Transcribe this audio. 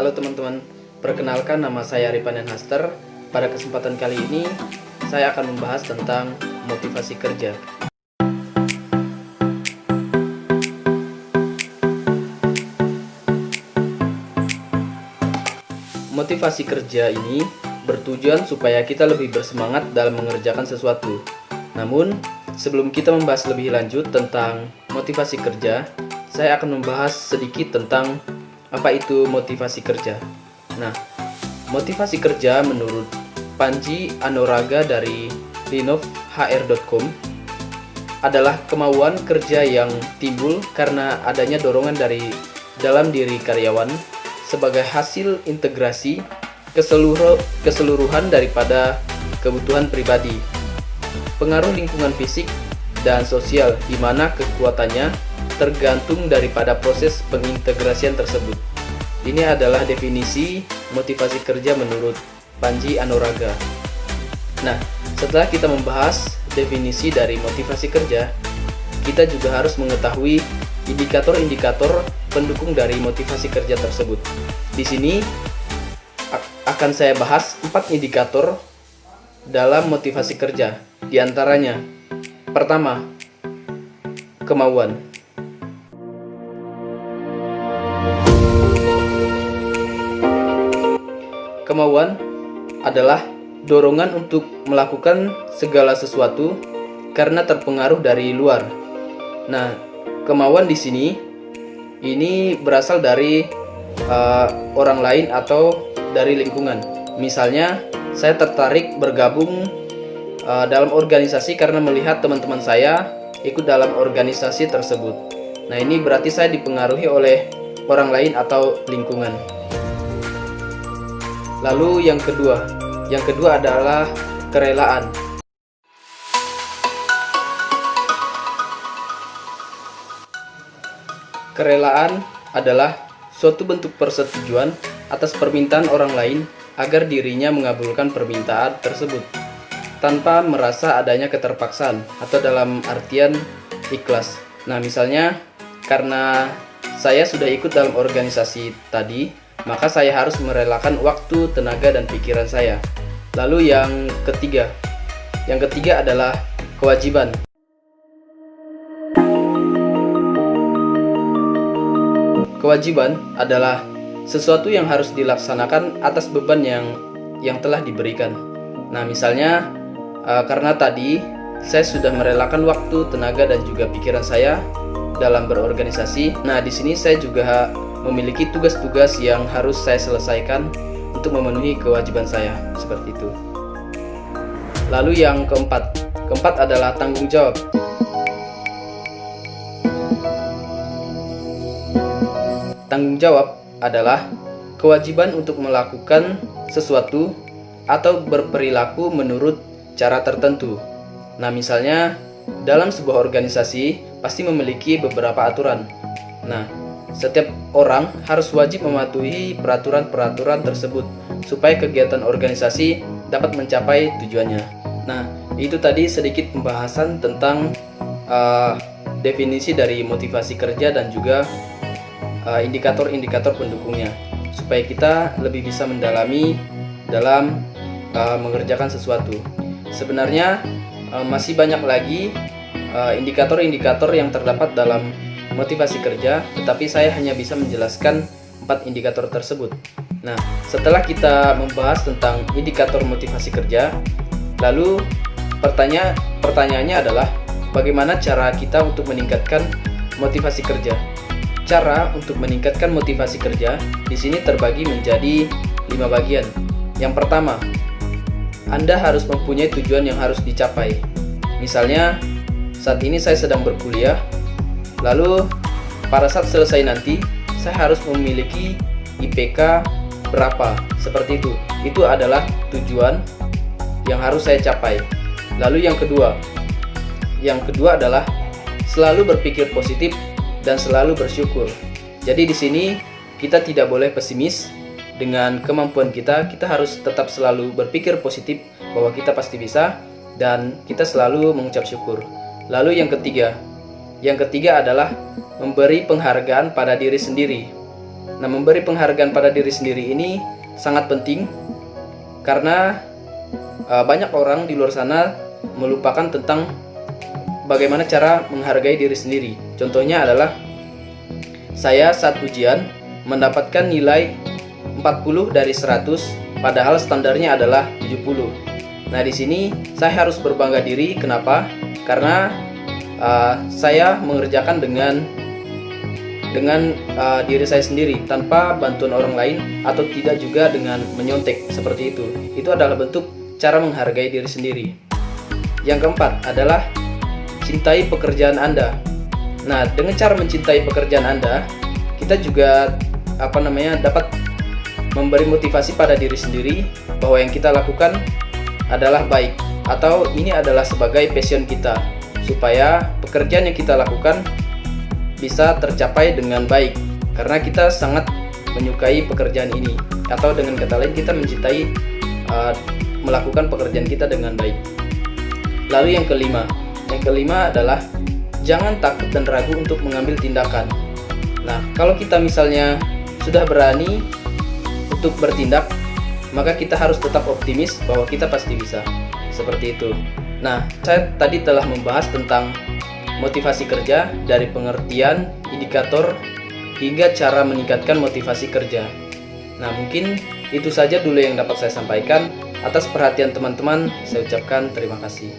Halo teman-teman, perkenalkan nama saya Ripanen Haster. Pada kesempatan kali ini, saya akan membahas tentang motivasi kerja. Motivasi kerja ini bertujuan supaya kita lebih bersemangat dalam mengerjakan sesuatu. Namun, sebelum kita membahas lebih lanjut tentang motivasi kerja, saya akan membahas sedikit tentang apa itu motivasi kerja. Nah, motivasi kerja menurut Panji Anuraga dari linovhr.com adalah kemauan kerja yang timbul karena adanya dorongan dari dalam diri karyawan sebagai hasil integrasi keseluruhan daripada kebutuhan pribadi, pengaruh lingkungan fisik dan sosial di mana kekuatannya tergantung daripada proses pengintegrasian tersebut. Ini adalah definisi motivasi kerja menurut Panji Anuraga. Nah, setelah kita membahas definisi dari motivasi kerja, kita juga harus mengetahui indikator-indikator pendukung dari motivasi kerja tersebut. Di sini akan saya bahas 4 indikator dalam motivasi kerja. Di antaranya, pertama, kemauan. Kemauan adalah dorongan untuk melakukan segala sesuatu karena terpengaruh dari luar. Nah, kemauan di sini ini berasal dari orang lain atau dari lingkungan. Misalnya, saya tertarik bergabung dalam organisasi karena melihat teman-teman saya ikut dalam organisasi tersebut. Nah, ini berarti saya dipengaruhi oleh orang lain atau lingkungan. Lalu yang kedua adalah kerelaan. Kerelaan adalah suatu bentuk persetujuan atas permintaan orang lain agar dirinya mengabulkan permintaan tersebut tanpa merasa adanya keterpaksaan atau dalam artian ikhlas. Nah, misalnya karena saya sudah ikut dalam organisasi tadi, maka saya harus merelakan waktu, tenaga, dan pikiran saya. Lalu yang ketiga adalah kewajiban. Kewajiban adalah sesuatu yang harus dilaksanakan atas beban yang telah diberikan. Nah, misalnya karena tadi saya sudah merelakan waktu, tenaga, dan juga pikiran saya dalam berorganisasi. Nah, di sini saya juga memiliki tugas-tugas yang harus saya selesaikan untuk memenuhi kewajiban saya, seperti itu. Lalu yang keempat adalah tanggung jawab. Tanggung jawab adalah kewajiban untuk melakukan sesuatu atau berperilaku menurut cara tertentu. Nah, misalnya dalam sebuah organisasi pasti memiliki beberapa aturan. Nah, setiap orang harus wajib mematuhi peraturan-peraturan tersebut supaya kegiatan organisasi dapat mencapai tujuannya. Nah, itu tadi sedikit pembahasan tentang definisi dari motivasi kerja dan juga indikator-indikator pendukungnya, supaya kita lebih bisa mendalami dalam mengerjakan sesuatu. Sebenarnya masih banyak lagi indikator-indikator yang terdapat dalam motivasi kerja, tetapi saya hanya bisa menjelaskan 4 indikator tersebut. Nah, setelah kita membahas tentang indikator motivasi kerja, lalu pertanyaannya adalah bagaimana cara kita untuk meningkatkan motivasi kerja? Cara untuk meningkatkan motivasi kerja di sini terbagi menjadi 5 bagian. Yang pertama, Anda harus mempunyai tujuan yang harus dicapai. Misalnya, saat ini saya sedang berkuliah, lalu pada saat selesai nanti saya harus memiliki IPK berapa, seperti itu. Itu adalah tujuan yang harus saya capai. Lalu yang kedua adalah selalu berpikir positif dan selalu bersyukur. Jadi di sini kita tidak boleh pesimis dengan kemampuan kita. Kita harus tetap selalu berpikir positif bahwa kita pasti bisa dan kita selalu mengucap syukur. Lalu yang ketiga adalah memberi penghargaan pada diri sendiri. Nah, memberi penghargaan pada diri sendiri ini sangat penting karena banyak orang di luar sana melupakan tentang bagaimana cara menghargai diri sendiri. Contohnya adalah saya saat ujian mendapatkan nilai 40 dari 100 padahal standarnya adalah 70. Nah, di sini saya harus berbangga diri. Kenapa? Karena saya mengerjakan dengan diri saya sendiri tanpa bantuan orang lain atau tidak juga dengan menyontek seperti itu. Itu adalah bentuk cara menghargai diri sendiri. Yang keempat adalah cintai pekerjaan Anda. Nah, dengan cara mencintai pekerjaan Anda, kita juga dapat memberi motivasi pada diri sendiri bahwa yang kita lakukan adalah baik atau ini adalah sebagai passion kita, supaya pekerjaan yang kita lakukan bisa tercapai dengan baik karena kita sangat menyukai pekerjaan ini, atau dengan kata lain kita mencintai melakukan pekerjaan kita dengan baik. Lalu yang kelima adalah jangan takut dan ragu untuk mengambil tindakan. Nah, kalau kita misalnya sudah berani untuk bertindak, maka kita harus tetap optimis bahwa kita pasti bisa. Seperti itu. Nah, saya tadi telah membahas tentang motivasi kerja dari pengertian, indikator, hingga cara meningkatkan motivasi kerja. Nah, mungkin itu saja dulu yang dapat saya sampaikan. Atas perhatian teman-teman, saya ucapkan terima kasih.